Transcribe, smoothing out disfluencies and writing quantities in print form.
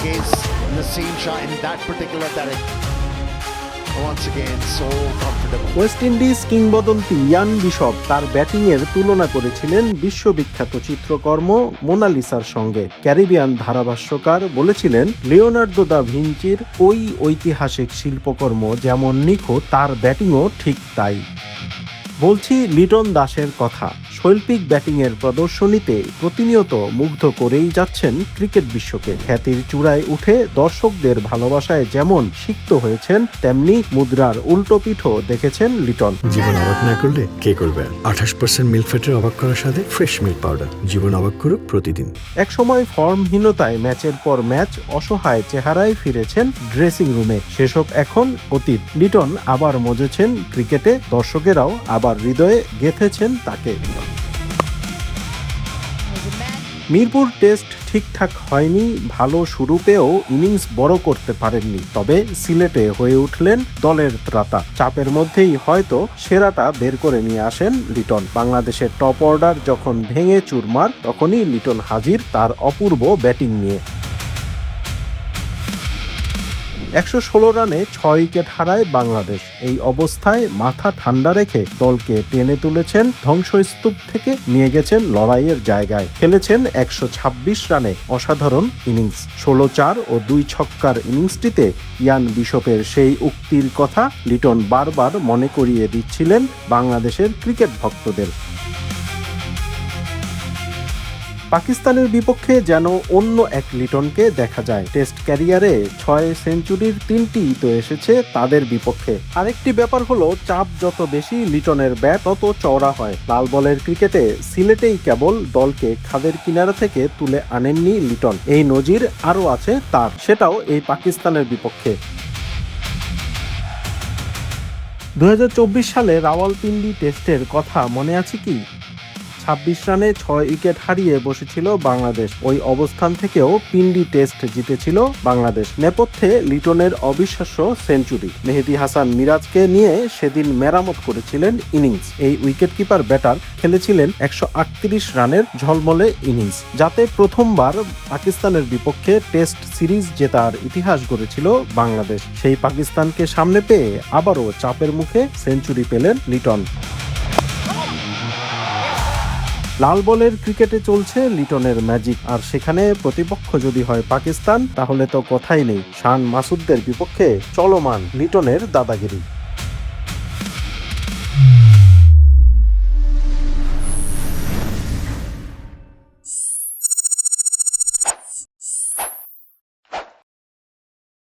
case Naseem Shah in that particular direction. Once again, so comfortable. West Indies কিংবদন্তি ইয়ান bishop তার ব্যাটিংয়ের তুলনা করেছিলেন বিশ্ববিখ্যাত চিত্রকর্ম মোনালিসার সঙ্গে। ক্যারিবিয়ান ধারাভাষ্যকার বলেছিলেন, লিওনার্দো দা ভিঞ্চির ওই ঐতিহাসিক শিল্পকর্ম যেমন নিখুঁত, তার ব্যাটিংও ঠিক তাই। বলছি লিটন দাসের কথা। শৈল্পিক ব্যাটিংয়ের প্রদর্শনীতে প্রতিনিয়ত মুগ্ধ করেই যাচ্ছেন ক্রিকেট বিশ্বকে। খ্যাতির চূড়ায় উঠে দর্শকদের ভালোবাসায় যেমন সিক্ত হয়েছেন, তেমনি মুদ্রার উল্টো পিঠও দেখেছেন লিটন। জীবন অবাক না করলে কে করবে? 28% মিল্ক ফ্যাটের অবাক করার সাথে ফ্রেশ মিল্ক পাউডার। জীবন অবাক করুক প্রতিদিন। একসময় ফর্মহীনতায় ম্যাচের পর ম্যাচ অসহায় চেহারায় ফিরেছেন ড্রেসিং রুমে, সেসব এখন অতীত। লিটন আবার মজেছেন ক্রিকেটে, দর্শকেরাও আবার হৃদয়ে গেঁথেছেন তাকে। মিরপুর টেস্ট ঠিকঠাক হয়নি, ভালো শুরু পেয়েও ইনিংস বড় করতে পারেননি। তবে সিলেটে হয়ে উঠলেন দলের ত্রাতা। চাপের মধ্যেই হয়তো সেরাটা বের করে নিয়ে আসেন লিটন। বাংলাদেশের টপ অর্ডার যখন ভেঙে চুরমার, তখনই লিটন হাজির তার অপূর্ব ব্যাটিং নিয়ে। 116 রানে 6 উইকেট হারায় বাংলাদেশ। এই অবস্থায় মাথা ঠান্ডা রেখে দলকে টেনে তুলেছেন ধ্বংসস্তূপ থেকে, নিয়ে গেছেন লড়াইয়ের জায়গায়। খেলেছেন 126 রানে অসাধারণ ইনিংস। 16-4 ও 2 ছক্কার ইনিংসটিতে ইয়ান বিশপের সেই উক্তির কথা লিটন বারবার মনে করিয়ে দিচ্ছিলেন বাংলাদেশের ক্রিকেট ভক্তদের। পাকিস্তানের বিপক্ষে যেন অন্য এক লিটনকে দেখা যায়। টেস্ট ক্যারিয়ারে 6 সেঞ্চুরির 3টিই তো এসেছে তাদের বিপক্ষে। আরেকটি ব্যাপার হলো, চাপ যত বেশি লিটনের ব্যাট তত চওড়া হয়। লাল বলের ক্রিকেটে সিলেটেই কেবল দলকে খাদের কিনারা থেকে তুলে আনেননি লিটন। এই নজির আরও আছে তার, সেটাও এই পাকিস্তানের বিপক্ষে। 2024 সালে রাওয়ালপিন্ডি টেস্টের কথা মনে আছে কি? 26 রানে 6 উইকেট হারিয়ে বসেছিল বাংলাদেশ। ওই অবস্থান থেকেও পিন্ডি টেস্ট জিতেছিল বাংলাদেশ। নেপথ্যে লিটনের অবিশ্বাস্য সেঞ্চুরি। মেহেদী হাসান মিরাজকে নিয়ে সেদিন মেরামত করেছিলেন ইনিংস। এই উইকেটকিপার ব্যাটার খেলেছিলেন 138 রানের ঝলমলে ইনিংস, যাতে প্রথমবার পাকিস্তানের বিপক্ষে টেস্ট সিরিজ জেতার ইতিহাস গড়েছিল বাংলাদেশ। সেই পাকিস্তানকে সামনে পেয়ে আবারও চাপের মুখে সেঞ্চুরি পেলেন লিটন। লাল বলের ক্রিকেটে চলছে লিটনের ম্যাজিক, আর সেখানে প্রতিপক্ষ যদি হয় পাকিস্তান, তাহলে তো কথাই নেই। শান মাসুদদের বিপক্ষে চলমান লিটনের দাদাগিরি।